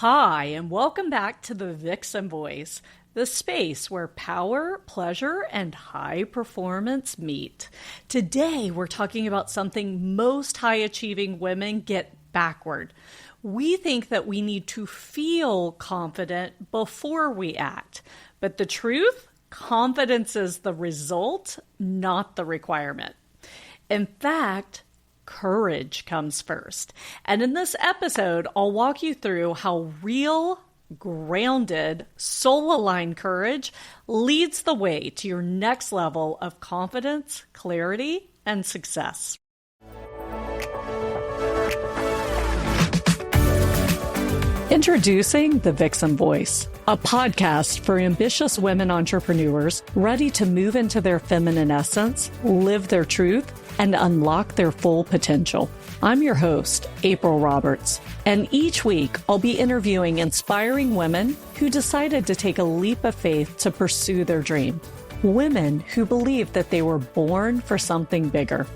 Hi, and welcome back to the Vixen Voice, the space where power, pleasure, and high performance meet. Today, we're talking about something most high achieving women get backward. We think that we need to feel confident before we act. But the truth, confidence is the result, not the requirement. In fact, courage comes first. And in this episode, I'll walk you through how real, grounded, soul-aligned courage leads the way to your next level of confidence, clarity, and success. Introducing the Vixen Voice, a podcast for ambitious women entrepreneurs ready to move into their feminine essence, live their truth, and unlock their full potential. I'm your host, April Roberts, and each week I'll be interviewing inspiring women who decided to take a leap of faith to pursue their dream. Women who believe that they were born for something bigger.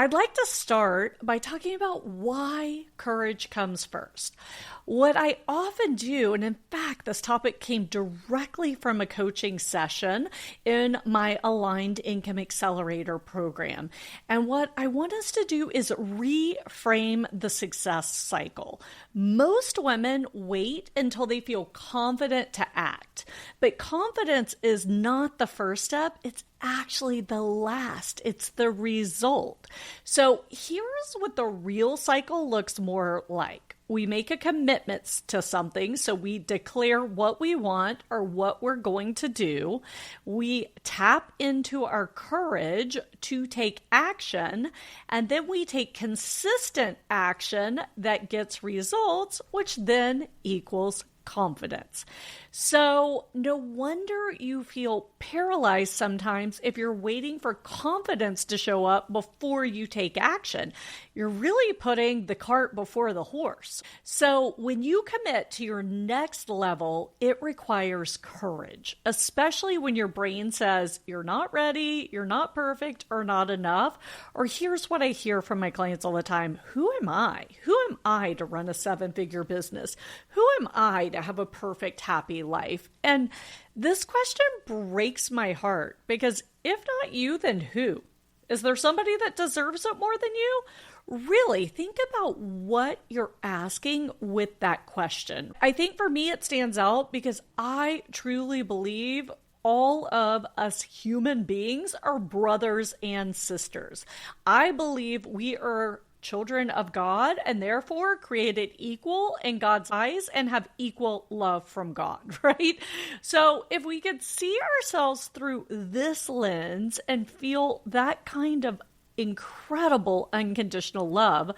I'd like to start by talking about why courage comes first. What I often do, and in fact, this topic came directly from a coaching session in my Aligned Income Accelerator program. And what I want us to do is reframe the success cycle. Most women wait until they feel confident to act, but confidence is not the first step. It's actually the last. It's the result. So here's what the real cycle looks more like. We make a commitment to something, so we declare what we want or what we're going to do. We tap into our courage to take action, and then we take consistent action that gets results, which then equals confidence. So no wonder you feel paralyzed sometimes if you're waiting for confidence to show up before you take action. You're really putting the cart before the horse. So when you commit to your next level, it requires courage, especially when your brain says you're not ready, you're not perfect, or not enough. Or here's what I hear from my clients all the time. Who am I? Who am I to run a 7-figure business? Who am I to have a perfect, happy life? And this question breaks my heart because if not you, then who? Is there somebody that deserves it more than you? Really think about what you're asking with that question. I think for me, it stands out because I truly believe all of us human beings are brothers and sisters. I believe we are children of God and therefore created equal in God's eyes and have equal love from God, right? So if we could see ourselves through this lens and feel that kind of incredible unconditional love,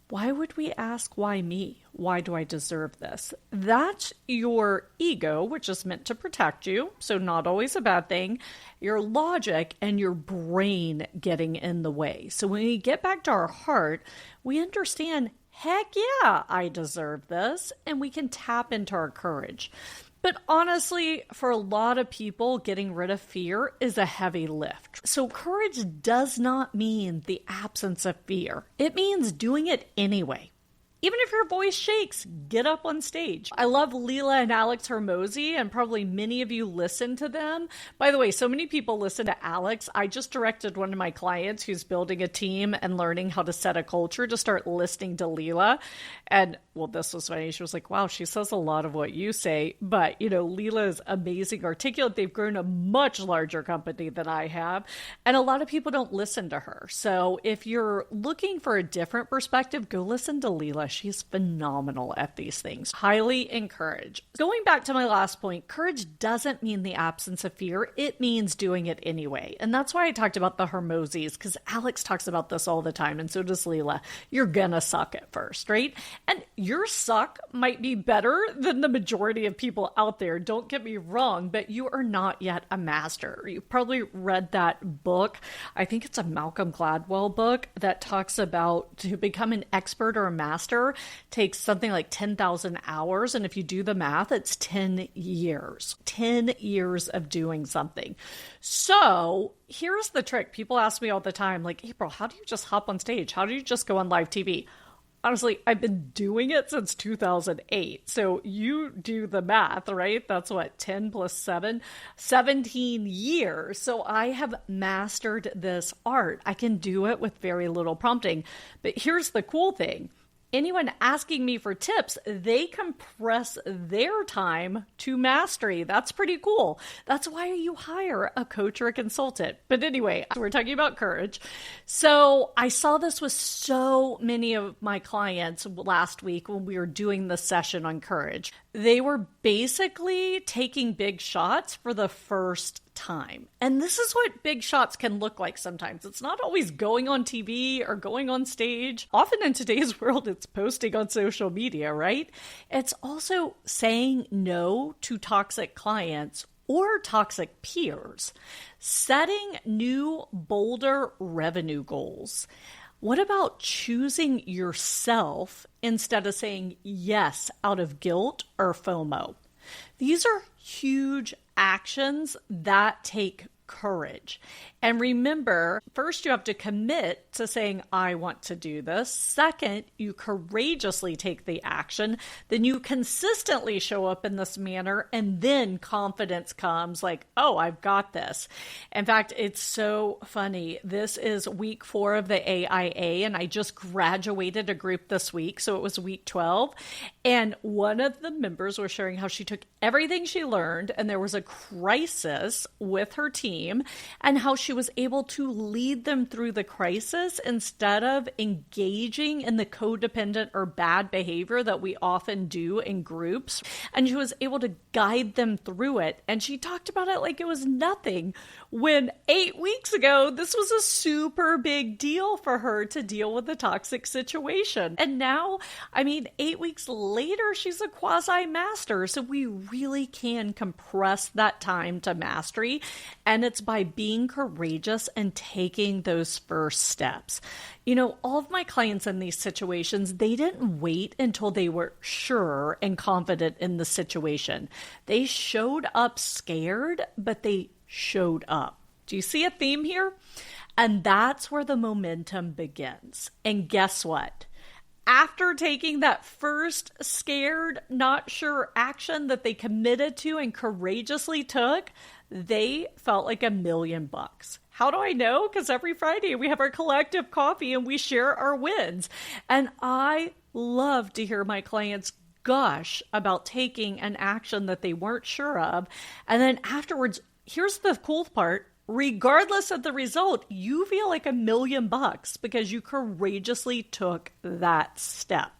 why would we ask, why me? Why do I deserve this? That's your ego, which is meant to protect you, so not always a bad thing, your logic and your brain getting in the way. So when we get back to our heart, we understand, heck yeah, I deserve this, and we can tap into our courage. But honestly, for a lot of people, getting rid of fear is a heavy lift. So courage does not mean the absence of fear. It means doing it anyway. Even if your voice shakes, get up on stage. I love Leela and Alex Hormozi, and probably many of you listen to them. By the way, so many people listen to Alex. I just directed one of my clients who's building a team and learning how to set a culture to start listening to Leela. And well, this was funny. She was like, wow, she says a lot of what you say. But, Leela is amazing, articulate. They've grown a much larger company than I have. And a lot of people don't listen to her. So if you're looking for a different perspective, go listen to Leela. She's phenomenal at these things. Highly encouraged. Going back to my last point, courage doesn't mean the absence of fear. It means doing it anyway. And that's why I talked about the Hormozis, because Alex talks about this all the time, and so does Leela. You're gonna suck at first, right? And Your suck might be better than the majority of people out there. Don't get me wrong, but you are not yet a master. You probably read that book. I think it's a Malcolm Gladwell book that talks about to become an expert or a master takes something like 10,000 hours. And if you do the math, it's 10 years. 10 years of doing something. So here's the trick. People ask me all the time, like, April, how do you just hop on stage? How do you just go on live TV? Honestly, I've been doing it since 2008. So you do the math, right? That's what, 10 plus 7, 17 years. So I have mastered this art. I can do it with very little prompting. But here's the cool thing. Anyone asking me for tips, they compress their time to mastery. That's pretty cool. That's why you hire a coach or a consultant. But anyway, we're talking about courage. So I saw this with so many of my clients last week when we were doing the session on courage. They were basically taking big shots for the first time. And this is what big shots can look like sometimes. It's not always going on TV or going on stage. Often in today's world, it's posting on social media, right? It's also saying no to toxic clients or toxic peers, setting new, bolder revenue goals. What about choosing yourself instead of saying yes out of guilt or FOMO? These are huge actions that take courage. And remember, first you have to commit to saying, I want to do this. Second, you courageously take the action. Then you consistently show up in this manner. And then confidence comes like, oh, I've got this. In fact, it's so funny. This is week 4 of the AIA, and I just graduated a group this week. So it was week 12. And one of the members was sharing how she took everything she learned, and there was a crisis with her team, and how she was able to lead them through the crisis instead of engaging in the codependent or bad behavior that we often do in groups. And she was able to guide them through it. And she talked about it like it was nothing, when 8 weeks ago, this was a super big deal for her to deal with a toxic situation. And now, 8 weeks later, she's a quasi-master. So we really can compress that time to mastery. And it's by being courageous and taking those first steps. All of my clients in these situations, they didn't wait until they were sure and confident in the situation. They showed up scared, but they showed up. Do you see a theme here? And that's where the momentum begins. And guess what? After taking that first scared, not sure action that they committed to and courageously took, they felt like $1 million. How do I know? Because every Friday we have our collective coffee and we share our wins. And I love to hear my clients gush about taking an action that they weren't sure of. And then afterwards, here's the cool part. Regardless of the result, you feel like $1 million because you courageously took that step.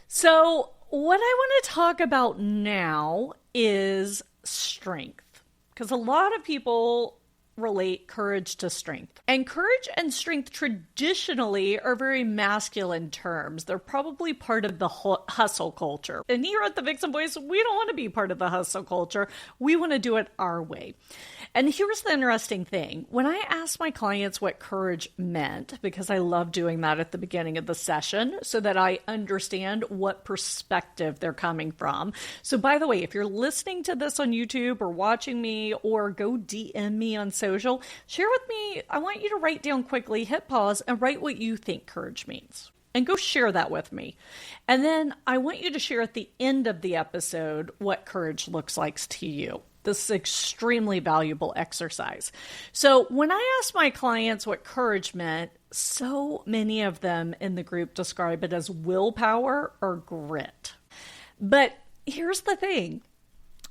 So what I want to talk about now is strength, because a lot of people relate courage to strength. And courage and strength traditionally are very masculine terms. They're probably part of the hustle culture. And here at the Vixen Voice, we don't want to be part of the hustle culture. We want to do it our way. And here's the interesting thing. When I asked my clients what courage meant, because I love doing that at the beginning of the session so that I understand what perspective they're coming from. So by the way, if you're listening to this on YouTube or watching me, or go DM me on social, share with me. I want you to write down quickly, hit pause, and write what you think courage means. And go share that with me. And then I want you to share at the end of the episode what courage looks like to you. This is extremely valuable exercise. So when I asked my clients what courage meant, so many of them in the group describe it as willpower or grit. But here's the thing.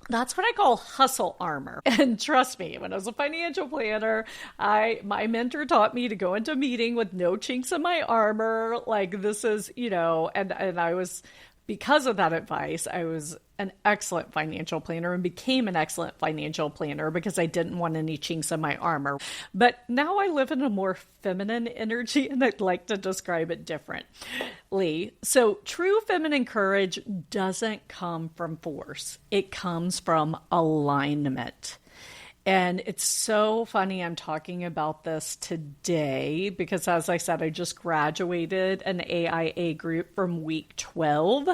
That's what I call hustle armor. And trust me, when I was a financial planner, my mentor taught me to go into a meeting with no chinks in my armor. Like this is, and I was because of that advice, I was an excellent financial planner and became an excellent financial planner because I didn't want any chinks in my armor. But now I live in a more feminine energy, and I'd like to describe it differently. So true feminine courage doesn't come from force. It comes from alignment. And it's so funny I'm talking about this today because, as I said, I just graduated an AIA group from week 12.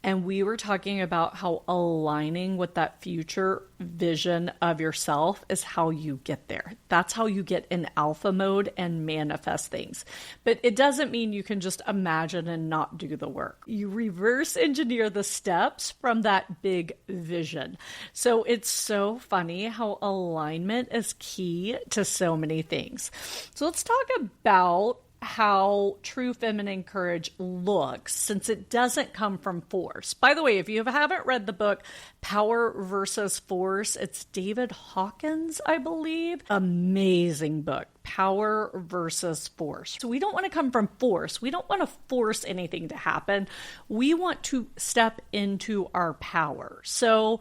And we were talking about how aligning with that future vision of yourself is how you get there. That's how you get in alpha mode and manifest things. But it doesn't mean you can just imagine and not do the work. You reverse engineer the steps from that big vision. So it's so funny how alignment is key to so many things. So let's talk about how true feminine courage looks, since it doesn't come from force. By the way, if you haven't read the book Power versus Force, it's David Hawkins, I believe. Amazing book, Power versus Force. So we don't want to come from force. We don't want to force anything to happen. We want to step into our power. So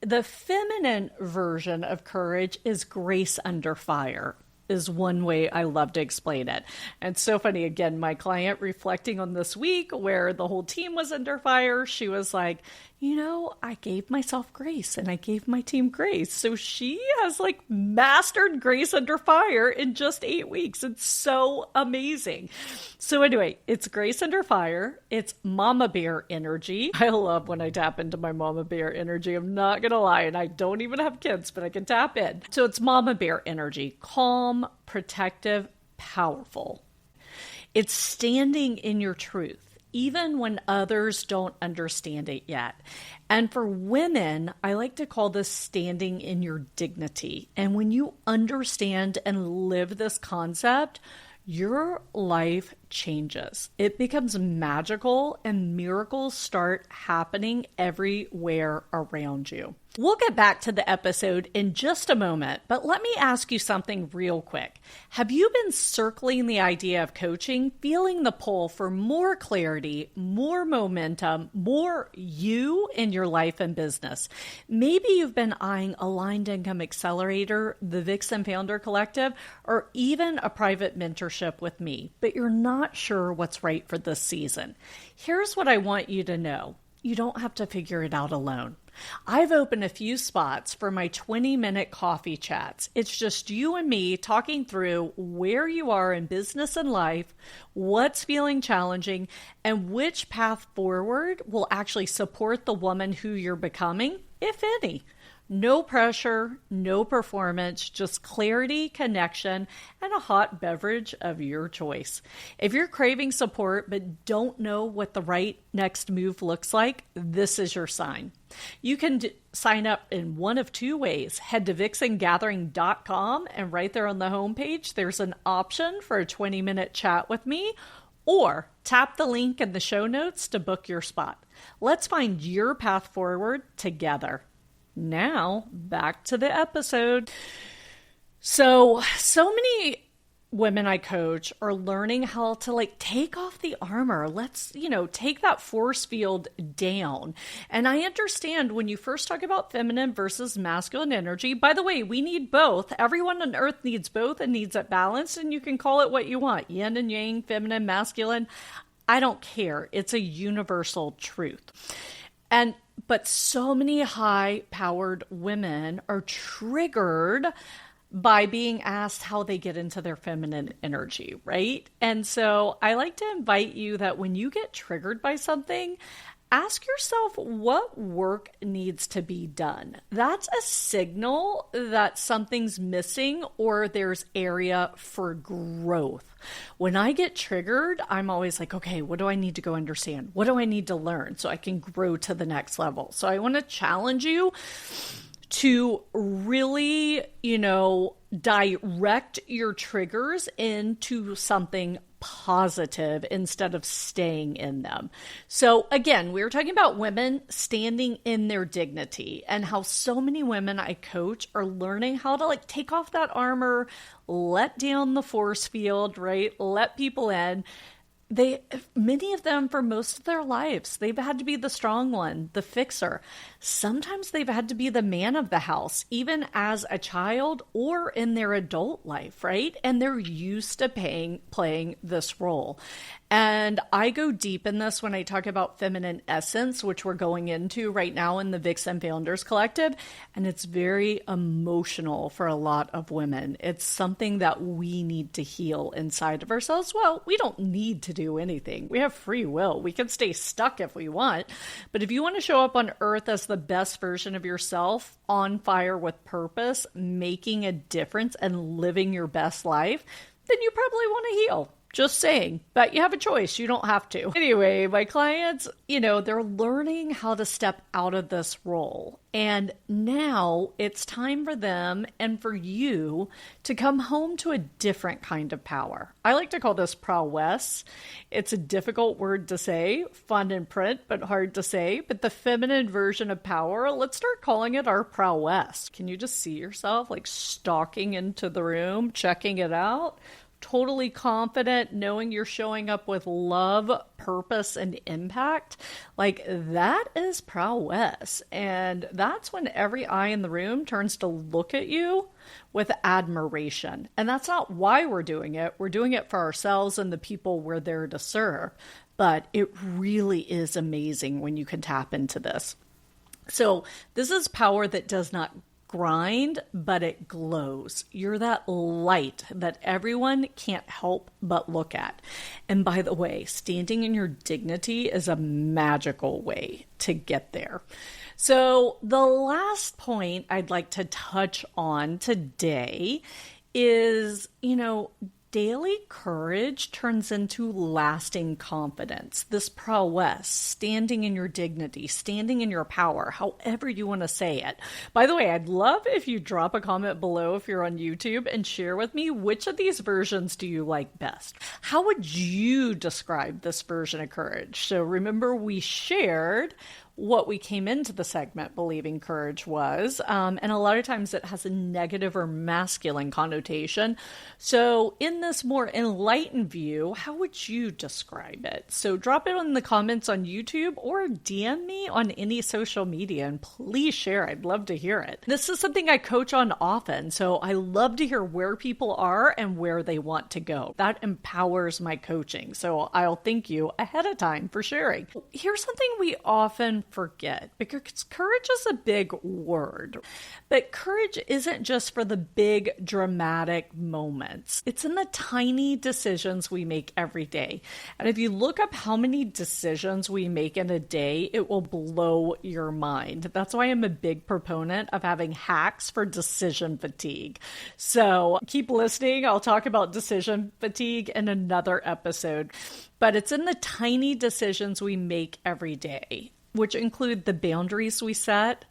the feminine version of courage is grace under fire, is one way I love to explain it. And so funny, again, my client reflecting on this week where the whole team was under fire, she was like, I gave myself grace and I gave my team grace. So she has mastered grace under fire in just 8 weeks. It's so amazing. So anyway, it's grace under fire. It's mama bear energy. I love when I tap into my mama bear energy. I'm not going to lie. And I don't even have kids, but I can tap in. So it's mama bear energy, calm, protective, powerful. It's standing in your truth, even when others don't understand it yet. And for women, I like to call this standing in your dignity. And when you understand and live this concept, your life changes. It becomes magical and miracles start happening everywhere around you. We'll get back to the episode in just a moment, but let me ask you something real quick. Have you been circling the idea of coaching, feeling the pull for more clarity, more momentum, more you in your life and business? Maybe you've been eyeing Aligned Income Accelerator, the Vixen Founder Collective, or even a private mentorship with me, but you're not sure what's right for this season. Here's what I want you to know. You don't have to figure it out alone. I've opened a few spots for my 20-minute coffee chats. It's just you and me talking through where you are in business and life, what's feeling challenging, and which path forward will actually support the woman who you're becoming, if any. No pressure, no performance, just clarity, connection, and a hot beverage of your choice. If you're craving support but don't know what the right next move looks like, this is your sign. You can sign up in one of two ways. Head to vixengathering.com, and right there on the homepage, there's an option for a 20-minute chat with me, or tap the link in the show notes to book your spot. Let's find your path forward together. Now, back to the episode. So many women I coach are learning how to take off the armor. Let's, take that force field down. And I understand when you first talk about feminine versus masculine energy, by the way, we need both. Everyone on earth needs both and needs it balanced. And you can call it what you want, yin and yang, feminine, masculine. I don't care. It's a universal truth. But so many high-powered women are triggered by being asked how they get into their feminine energy, right? And so I like to invite you that when you get triggered by something, ask yourself what work needs to be done. That's a signal that something's missing or there's area for growth. When I get triggered, I'm always like, okay, what do I need to go understand? What do I need to learn so I can grow to the next level? So I want to challenge you to really, direct your triggers into something positive instead of staying in them. So again, we were talking about women standing in their dignity and how so many women I coach are learning how to take off that armor, let down the force field, right? Let people in Many of them for most of their lives, they've had to be the strong one, the fixer. Sometimes they've had to be the man of the house, even as a child or in their adult life, right? And they're used to playing this role. And I go deep in this when I talk about feminine essence, which we're going into right now in the Vixen Founders Collective. And it's very emotional for a lot of women. It's something that we need to heal inside of ourselves. Well, we don't need to do anything. We have free will. We can stay stuck if we want. But if you want to show up on earth as the best version of yourself, on fire with purpose, making a difference and living your best life, then you probably want to heal. Just saying, but you have a choice. You don't have to. Anyway, my clients, they're learning how to step out of this role. And now it's time for them and for you to come home to a different kind of power. I like to call this prowess. It's a difficult word to say, fun in print, but hard to say. But the feminine version of power, let's start calling it our prowess. Can you just see yourself like stalking into the room, checking it out? Totally confident, knowing you're showing up with love, purpose, and impact. Like that is prowess. And that's when every eye in the room turns to look at you with admiration. And that's not why we're doing it. We're doing it for ourselves and the people we're there to serve. But it really is amazing when you can tap into this. So this is power that does not grind, but it glows. You're that light that everyone can't help but look at. And by the way, standing in your dignity is a magical way to get there. So the last point I'd like to touch on today is, daily courage turns into lasting confidence. This prowess, standing in your dignity, standing in your power, however you want to say it. By the way, I'd love if you drop a comment below if you're on YouTube and share with me which of these versions do you like best. How would you describe this version of courage? So remember, we shared what we came into the segment believing courage was. And a lot of times it has a negative or masculine connotation. So in this more enlightened view, how would you describe it? So drop it in the comments on YouTube or DM me on any social media and please share. I'd love to hear it. This is something I coach on often. So I love to hear where people are and where they want to go. That empowers my coaching. So I'll thank you ahead of time for sharing. Here's something we often forget, because courage is a big word, but courage isn't just for the big dramatic moments. It's in the tiny decisions we make every day. And if you look up how many decisions we make in a day, it will blow your mind. That's why I'm a big proponent of having hacks for decision fatigue. So keep listening. I'll talk about decision fatigue in another episode, but it's in the tiny decisions we make every day, which include the boundaries we set,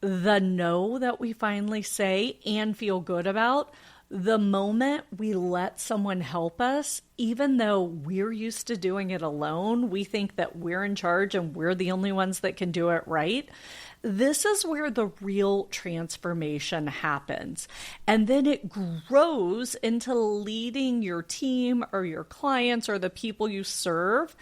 the no that we finally say and feel good about, the moment we let someone help us, even though we're used to doing it alone, we think that we're in charge and we're the only ones that can do it right. This is where the real transformation happens. And then it grows into leading your team or your clients or the people you serve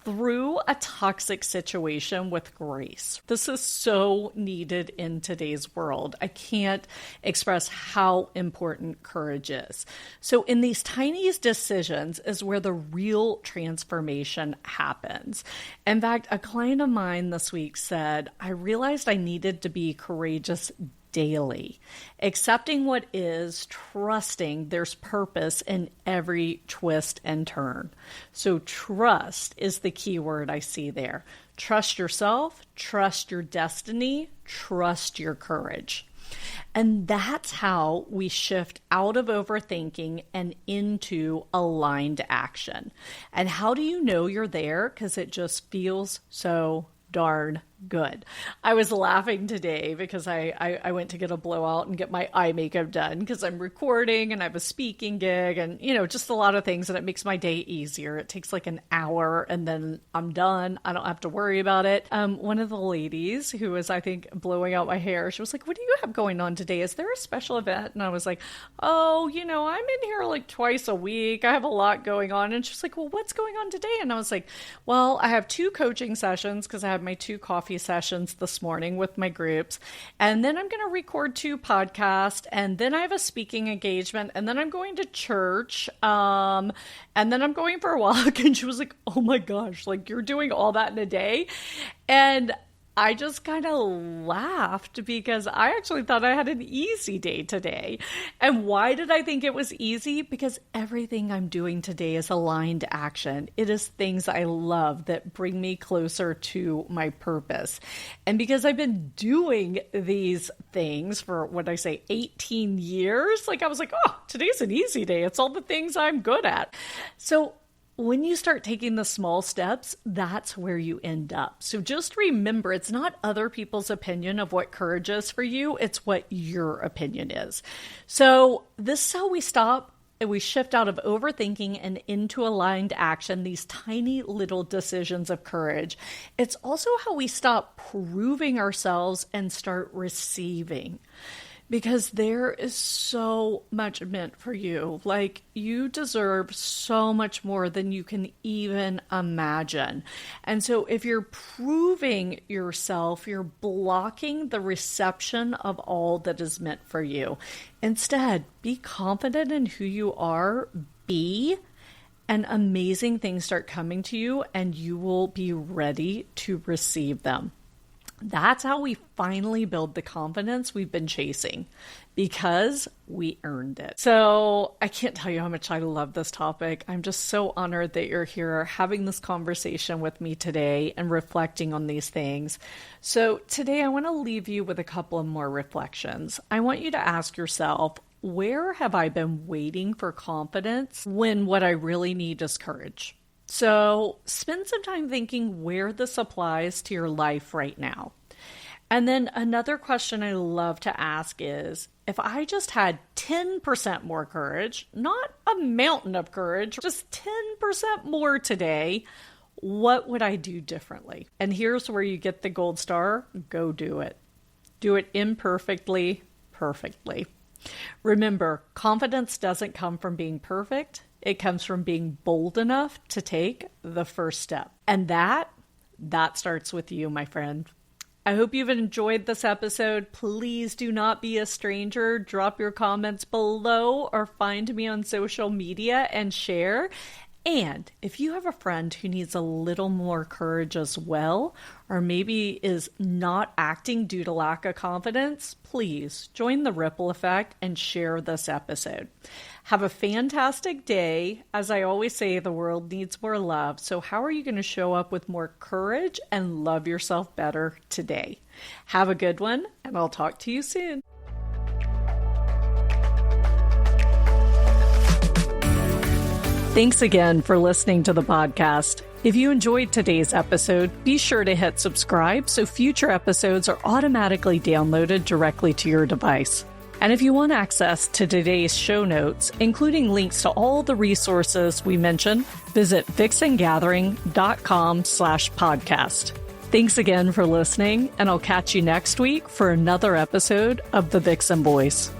through a toxic situation with grace. This is so needed in today's world. I can't express how important courage is. So in these tiny decisions is where the real transformation happens. In fact, a client of mine this week said, I realized I needed to be courageous daily, accepting what is, trusting there's purpose in every twist and turn. So trust is the key word I see there. Trust yourself, trust your destiny, trust your courage. And that's how we shift out of overthinking and into aligned action. And how do you know you're there? Because it just feels so darn Good. I was laughing today because I went to get a blowout and get my eye makeup done because I'm recording and I have a speaking gig and, just a lot of things, and it makes my day easier. It takes like an hour and then I'm done. I don't have to worry about it. One of the ladies who was, I think, blowing out my hair, she was like, "What do you have going on today? Is there a special event?" And I was like, "Oh, I'm in here like twice a week. I have a lot going on." And she's like, "Well, what's going on today?" And I was like, "Well, I have 2 coaching sessions because I have my 2 coffee sessions this morning with my groups. And then I'm going to record 2 podcasts. And then I have a speaking engagement. And then I'm going to church. And then I'm going for a walk." And she was like, "Oh my gosh, like you're doing all that in a day?" And I just kind of laughed because I actually thought I had an easy day today. And why did I think it was easy? Because everything I'm doing today is aligned to action. It is things I love that bring me closer to my purpose. And because I've been doing these things for, 18 years, like I was like, oh, today's an easy day. It's all the things I'm good at. So when you start taking the small steps, that's where you end up. So just remember, it's not other people's opinion of what courage is for you. It's what your opinion is. So this is how we stop and we shift out of overthinking and into aligned action, these tiny little decisions of courage. It's also how we stop proving ourselves and start receiving. Because there is so much meant for you. Like, you deserve so much more than you can even imagine. And so if you're proving yourself, you're blocking the reception of all that is meant for you. Instead, be confident in who you are, and amazing things start coming to you, and you will be ready to receive them. That's how we finally build the confidence we've been chasing, because we earned it. So I can't tell you how much I love this topic. I'm just so honored that you're here having this conversation with me today and reflecting on these things. So today I want to leave you with a couple of more reflections. I want you to ask yourself, where have I been waiting for confidence when what I really need is courage? So spend some time thinking where this applies to your life right now. And then another question I love to ask is, if I just had 10% more courage, not a mountain of courage, just 10% more today, what would I do differently? And here's where you get the gold star. Go do it. Do it imperfectly, perfectly. Remember, confidence doesn't come from being perfect. It comes from being bold enough to take the first step. And that starts with you, my friend. I hope you've enjoyed this episode. Please do not be a stranger. Drop your comments below or find me on social media and share. And if you have a friend who needs a little more courage as well, or maybe is not acting due to lack of confidence, please join the ripple effect and share this episode. Have a fantastic day. As I always say, the world needs more love. So how are you going to show up with more courage and love yourself better today? Have a good one, and I'll talk to you soon. Thanks again for listening to the podcast. If you enjoyed today's episode, be sure to hit subscribe so future episodes are automatically downloaded directly to your device. And if you want access to today's show notes, including links to all the resources we mentioned, visit vixengathering.com/podcast. Thanks again for listening, and I'll catch you next week for another episode of the Vixen Voice.